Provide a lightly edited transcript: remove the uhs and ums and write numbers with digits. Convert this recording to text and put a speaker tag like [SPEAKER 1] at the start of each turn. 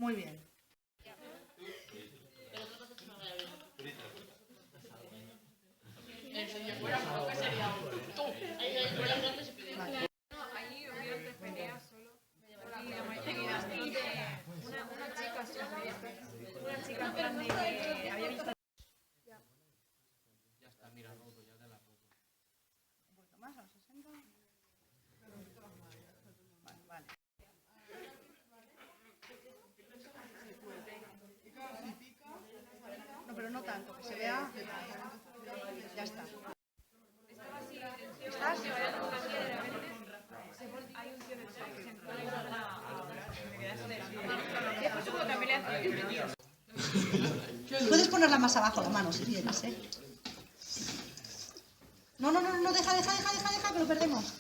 [SPEAKER 1] Muy bien. Vale.
[SPEAKER 2] Ahí obviamente pelea solo. Y la mayoría una chica en plan de que había visto.
[SPEAKER 3] Ya está, mira, roto, ya te la roto.
[SPEAKER 1] Un poquito más, a los 60. Vale, vale. No, pero no tanto, que se vea. Ya está. ¿Estás?
[SPEAKER 2] Hay un tío que se pone la
[SPEAKER 1] Puedes ponerla más abajo la mano si quieres, ¿eh? No, deja, que lo perdemos.